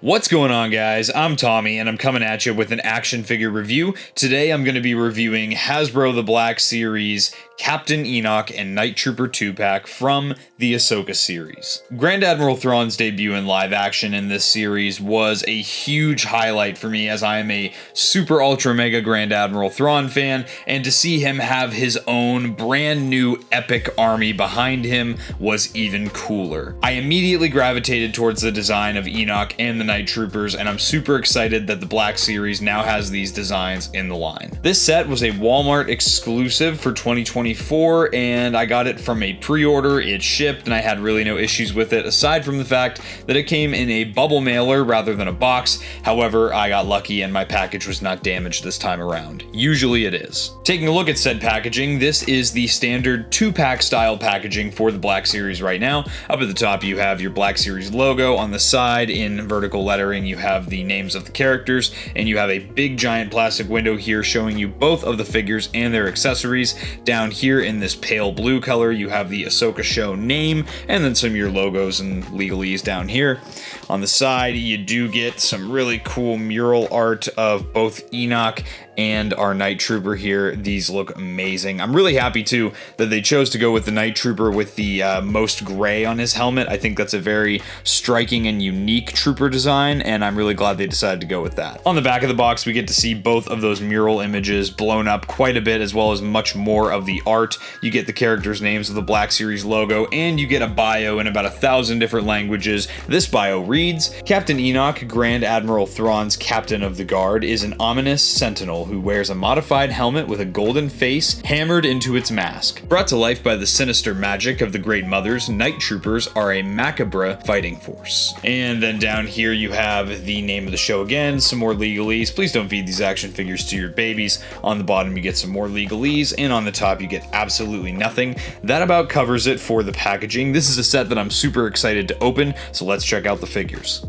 What's going on, guys? I'm Tommy, and I'm coming at you with an action figure review. Today I'm going to be reviewing Hasbro The Black Series Captain Enoch and Night Trooper 2-pack from the Ahsoka series. Grand Admiral Thrawn's debut in live action in this series was a huge highlight for me, as I am a super ultra mega Grand Admiral Thrawn fan, and to see him have his own brand new epic army behind him was even cooler. I immediately gravitated towards the design of Enoch and the Night Troopers, and I'm super excited that the Black Series now has these designs in the line. This set was a Walmart exclusive for 2024, and I got it from a pre-order. It shipped, and I had really no issues with it, aside from the fact that it came in a bubble mailer rather than a box. However, I got lucky and my package was not damaged this time around. Usually it is. Taking a look at said packaging, this is the standard 2-pack style packaging for the Black Series right now. Up at the top you have your Black Series logo. On the side in vertical lettering you have the names of the characters, and you have a big giant plastic window here showing you both of the figures and their accessories. Down here in this pale blue color you have the Ahsoka show name, and then some of your logos and legalese down here. On the side you do get some really cool mural art of both Enoch and our Night Trooper here. These look amazing. I'm really happy too that they chose to go with the Night Trooper with the most gray on his helmet. I think that's a very striking and unique trooper design, and I'm really glad they decided to go with that. On the back of the box we get to see both of those mural images blown up quite a bit, as well as much more of the art. You get the characters' names of the Black Series logo, and you get a bio in about 1,000 different languages. This bio reads, Captain Enoch, Grand Admiral Thrawn's captain of the guard, is an ominous sentinel who wears a modified helmet with a golden face hammered into its mask. Brought to life by the sinister magic of the Great Mothers, Night Troopers are a macabre fighting force. And then down here you have the name of the show again, some more legalese. Please don't feed these action figures to your babies. On the bottom you get some more legalese, and on the top you get absolutely nothing. That about covers it for the packaging. This is a set that I'm super excited to open, so let's check out the figures.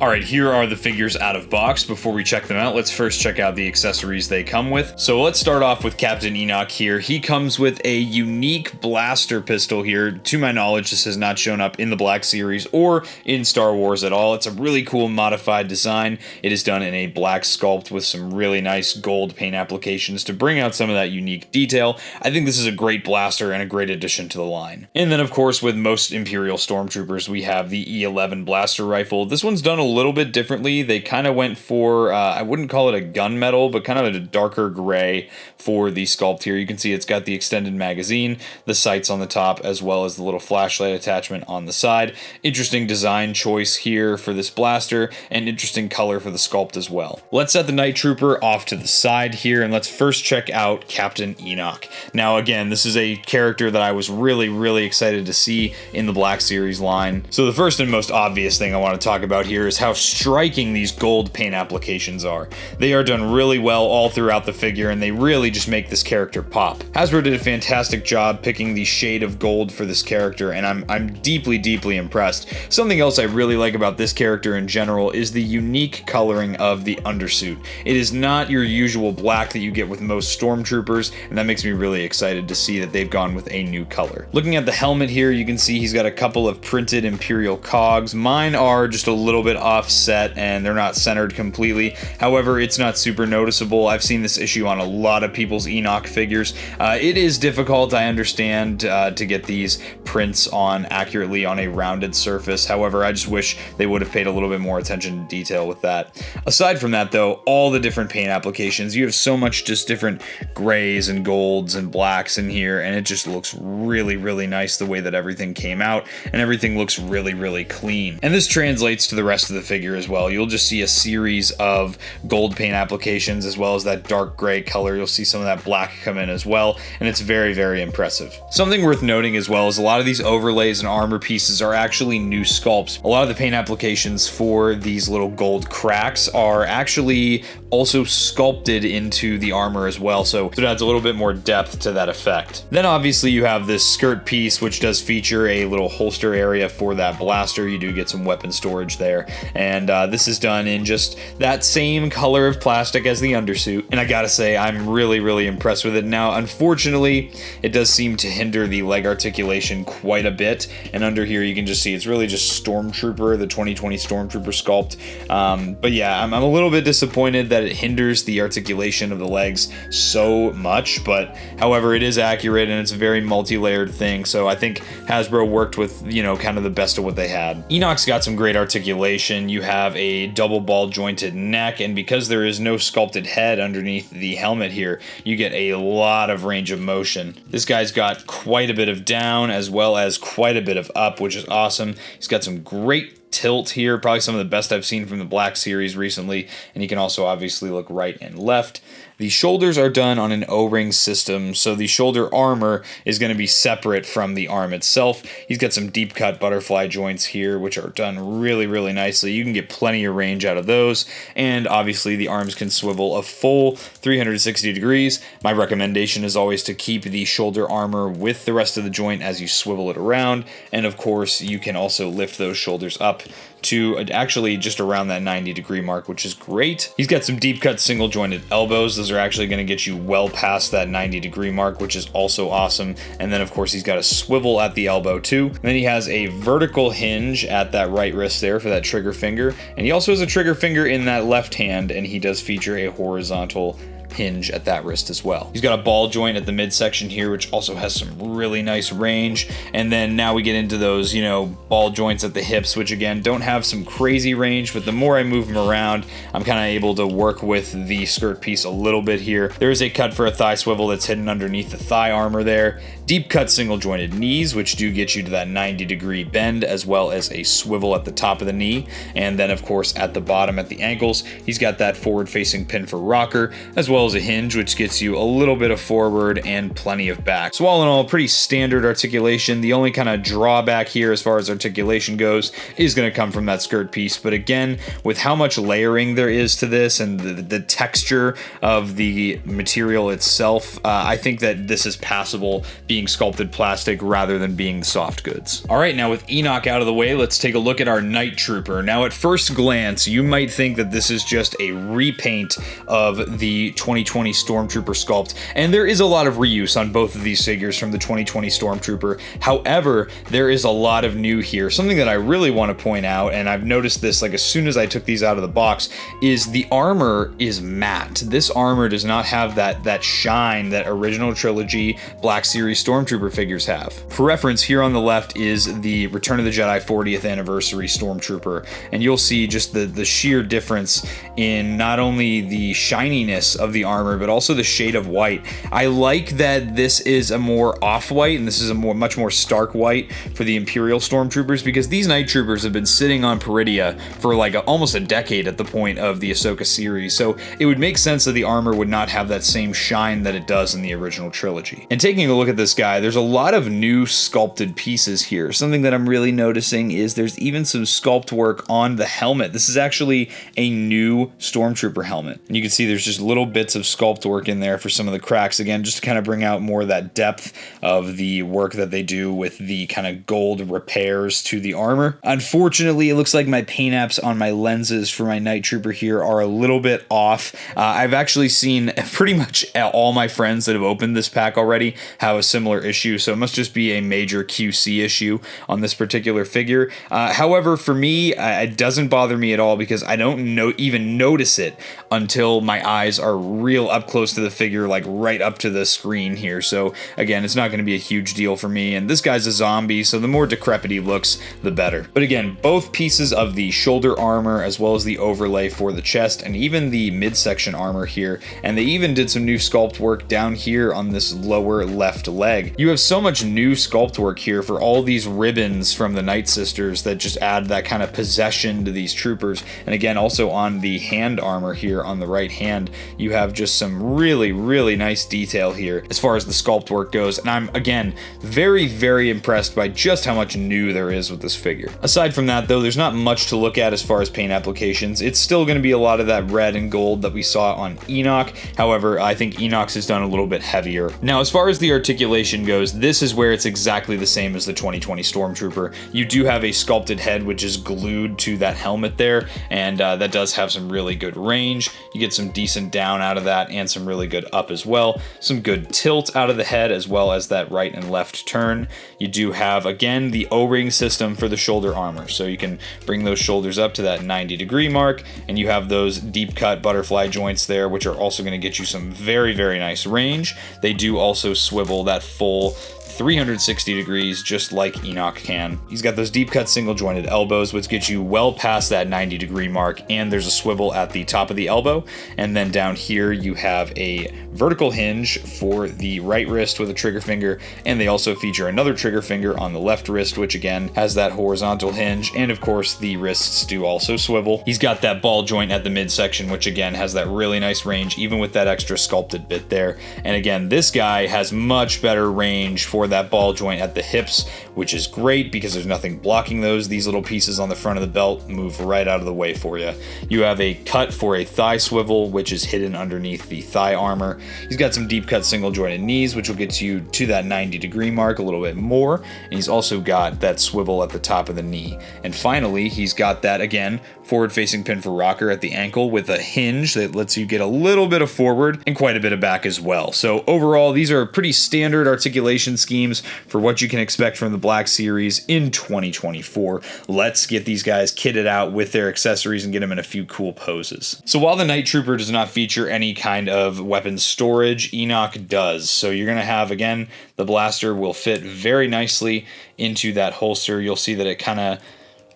Alright, here are the figures out of box. Before we check them out, let's first check out the accessories they come with. So let's start off with Captain Enoch here. He comes with a unique blaster pistol here. To my knowledge, this has not shown up in the Black Series or in Star Wars at all. It's a really cool modified design. It is done in a black sculpt with some really nice gold paint applications to bring out some of that unique detail. I think this is a great blaster and a great addition to the line. And then, of course, with most Imperial Stormtroopers, we have the E11 blaster rifle. This one's done a little bit differently. They kind of went for, I wouldn't call it a gunmetal, but kind of a darker gray for the sculpt here. You can see it's got the extended magazine, the sights on the top, as well as the little flashlight attachment on the side. Interesting design choice here for this blaster, and interesting color for the sculpt as well. Let's set the Night Trooper off to the side here, and let's first check out Captain Enoch. Now again, this is a character that I was really excited to see in the Black Series line. So the first and most obvious thing I want to talk about here is how striking these gold paint applications are. They are done really well all throughout the figure, and they really just make this character pop. Hasbro did a fantastic job picking the shade of gold for this character, and I'm deeply impressed. Something else I really like about this character in general is the unique coloring of the undersuit. It is not your usual black that you get with most Stormtroopers, and that makes me really excited to see that they've gone with a new color. Looking at the helmet here, you can see he's got a couple of printed Imperial cogs. Mine are just a little bit offset and they're not centered completely. However, it's not super noticeable. I've seen this issue on a lot of people's Enoch figures. It is difficult, I understand, to get these prints on accurately on a rounded surface. However, I just wish they would have paid a little bit more attention to detail with that. Aside from that though, all the different paint applications, you have so much just different grays and golds and blacks in here, and it just looks really nice the way that everything came out, and everything looks really clean. And this translates to the rest of of the figure as well. You'll just see a series of gold paint applications as well as that dark gray color. You'll see some of that black come in as well, and it's very, very impressive. Something worth noting as well is a lot of these overlays and armor pieces are actually new sculpts. A lot of the paint applications for these little gold cracks are actually also sculpted into the armor as well, so it adds a little bit more depth to that effect. Then obviously you have this skirt piece, which does feature a little holster area for that blaster. You do get some weapon storage there, and this is done in just that same color of plastic as the undersuit, and I gotta say I'm really, really impressed with it. Now unfortunately it does seem to hinder the leg articulation quite a bit, and under here you can just see it's really just Stormtrooper, the 2020 Stormtrooper sculpt. But yeah, I'm a little bit disappointed that it hinders the articulation of the legs so much, but however, it is accurate and it's a very multi-layered thing, so I think Hasbro worked with, you know, kind of the best of what they had. Enoch's got some great articulation. You have a double ball jointed neck, and because there is no sculpted head underneath the helmet here, you get a lot of range of motion. This guy's got quite a bit of down as well as quite a bit of up, which is awesome. He's got some great tilt here, probably some of the best I've seen from the Black Series recently, and you can also obviously look right and left. The shoulders are done on an O-ring system, so the shoulder armor is going to be separate from the arm itself. He's got some deep cut butterfly joints here, which are done really, really nicely. You can get plenty of range out of those, and obviously the arms can swivel a full 360 degrees. My recommendation is always to keep the shoulder armor with the rest of the joint as you swivel it around, and of course you can also lift those shoulders up to actually just around that 90-degree mark, which is great. He's got some deep cut single jointed elbows. Those are actually going to get you well past that 90-degree mark, which is also awesome. And then of course he's got a swivel at the elbow too. And then he has a vertical hinge at that right wrist there for that trigger finger. And he also has a trigger finger in that left hand, and he does feature a horizontal hinge at that wrist as well. He's got a ball joint at the midsection here, which also has some really nice range. And then now we get into those, you know, ball joints at the hips, which again don't have some crazy range, but the more I move them around, I'm kind of able to work with the skirt piece a little bit here. There is a cut for a thigh swivel that's hidden underneath the thigh armor there. Deep cut single jointed knees, which do get you to that 90-degree bend, as well as a swivel at the top of the knee. And then of course at the bottom at the ankles, he's got that forward facing pin for rocker, as well as a hinge, which gets you a little bit of forward and plenty of back. So all in all, pretty standard articulation. The only kind of drawback here as far as articulation goes is going to come from that skirt piece. But again, with how much layering there is to this and the texture of the material itself, I think that this is passable being sculpted plastic rather than being soft goods. All right, now with Enoch out of the way, let's take a look at our Night Trooper. Now at first glance, you might think that this is just a repaint of the 2020 Stormtrooper sculpt, and there is a lot of reuse on both of these figures from the 2020 Stormtrooper. However, there is a lot of new here. Something that I really want to point out, and I've noticed this like as soon as I took these out of the box, is the armor is matte. This armor does not have that shine that original trilogy Black Series Stormtrooper figures have. For reference, here on the left is the Return of the Jedi 40th Anniversary Stormtrooper, and you'll see just the sheer difference in not only the shininess of the armor, but also the shade of white. I like that this is a more off-white, and this is a much more stark white for the Imperial Stormtroopers, because these Night Troopers have been sitting on Peridia for like almost a decade at the point of the Ahsoka series, so it would make sense that the armor would not have that same shine that it does in the original trilogy. And taking a look at this guy, there's a lot of new sculpted pieces here. Something that I'm really noticing is there's even some sculpt work on the helmet. This is actually a new Stormtrooper helmet. And you can see there's just little bits of sculpt work in there for some of the cracks, again, just to kind of bring out more of that depth of the work that they do with the kind of gold repairs to the armor. Unfortunately, it looks like my paint apps on my lenses for my Night Trooper here are a little bit off. I've actually seen pretty much all my friends that have opened this pack already have a similar issue, so it must just be a major QC issue on this particular figure. However, for me, it doesn't bother me at all because I don't even notice it until my eyes are real up close to the figure, like right up to the screen here. So again, it's not going to be a huge deal for me. And this guy's a zombie, so the more decrepit he looks, the better. But again, both pieces of the shoulder armor, as well as the overlay for the chest, and even the midsection armor here, and they even did some new sculpt work down here on this lower left leg. You have so much new sculpt work here for all these ribbons from the Night Sisters that just add that kind of possession to these troopers. And again, also on the hand armor here on the right hand, you have just some really nice detail here as far as the sculpt work goes. And I'm, again, very impressed by just how much new there is with this figure. Aside from that, though, there's not much to look at as far as paint applications. It's still going to be a lot of that red and gold that we saw on Enoch. However, I think Enoch's is done a little bit heavier. Now, as far as the articulation goes, this is where it's exactly the same as the 2020 Stormtrooper. You do have a sculpted head which is glued to that helmet there, and that does have some really good range. You get some decent down out of that and some really good up as well. Some good tilt out of the head as well as that right and left turn. You do have, again, the O-ring system for the shoulder armor, so you can bring those shoulders up to that 90-degree mark, and you have those deep cut butterfly joints there, which are also going to get you some very nice range. They do also swivel that full 360 degrees, just like Enoch can. He's got those deep cut single jointed elbows, which gets you well past that 90-degree mark, and there's a swivel at the top of the elbow. And then down here you have a vertical hinge for the right wrist with a trigger finger, and they also feature another trigger finger on the left wrist, which again has that horizontal hinge, and of course the wrists do also swivel. He's got that ball joint at the midsection, which again has that really nice range, even with that extra sculpted bit there. And again, this guy has much better range for that ball joint at the hips, which is great because there's nothing blocking those. These little pieces on the front of the belt move right out of the way for you. You have a cut for a thigh swivel, which is hidden underneath the thigh armor. He's got some deep cut single jointed knees, which will get you to that 90-degree mark a little bit more. And he's also got that swivel at the top of the knee. And finally, he's got that, again, forward facing pin for rocker at the ankle with a hinge that lets you get a little bit of forward and quite a bit of back as well. So overall, these are pretty standard articulation schemes for what you can expect from the Black Series in 2024. Let's get these guys kitted out with their accessories and get them in a few cool poses. So while the Night Trooper does not feature any kind of weapon storage, Enoch does. So you're going to have, again, the blaster will fit very nicely into that holster. You'll see that it kind of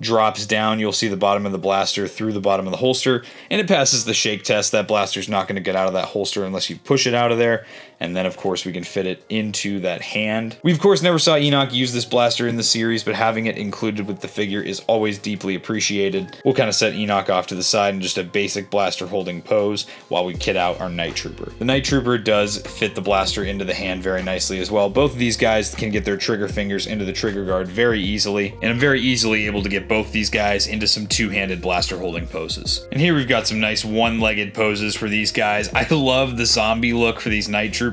drops down. You'll see the bottom of the blaster through the bottom of the holster, and it passes the shake test. That blaster's not going to get out of that holster unless you push it out of there. And then, of course, we can fit it into that hand. We, of course, never saw Enoch use this blaster in the series, but having it included with the figure is always deeply appreciated. We'll kind of set Enoch off to the side in just a basic blaster holding pose while we kit out our Night Trooper. The Night Trooper does fit the blaster into the hand very nicely as well. Both of these guys can get their trigger fingers into the trigger guard very easily, and I'm very easily able to get both these guys into some two-handed blaster holding poses. And here we've got some nice one-legged poses for these guys. I love the zombie look for these Night Troopers.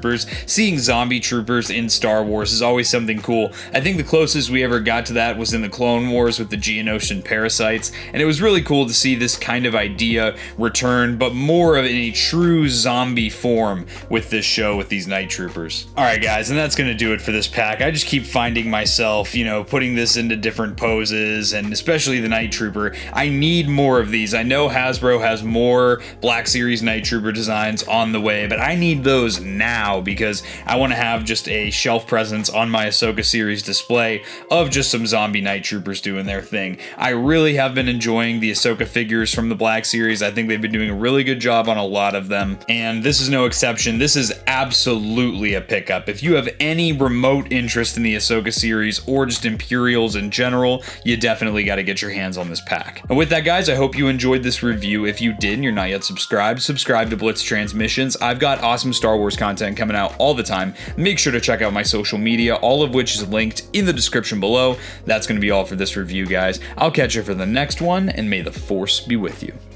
Seeing zombie troopers in Star Wars is always something cool. I think the closest we ever got to that was in the Clone Wars with the Geonosian parasites, and it was really cool to see this kind of idea return, but more of in a true zombie form with this show with these Night Troopers. Alright guys, and that's gonna do it for this pack. I just keep finding myself, putting this into different poses, and especially the Night Trooper. I need more of these. I know Hasbro has more Black Series Night Trooper designs on the way, but I need those now because I want to have just a shelf presence on my Ahsoka series display of just some zombie Night Troopers doing their thing. I really have been enjoying the Ahsoka figures from the Black Series. I think they've been doing a really good job on a lot of them, and this is no exception. This is absolutely a pickup. If you have any remote interest in the Ahsoka series or just Imperials in general, you definitely got to get your hands on this pack. And with that, guys, I hope you enjoyed this review. If you did and you're not yet subscribed, subscribe to Blitz Transmissions. I've got awesome Star Wars content coming out all the time. Make sure to check out my social media, all of which is linked in the description below. That's going to be all for this review, guys. I'll catch you for the next one, and may the Force be with you.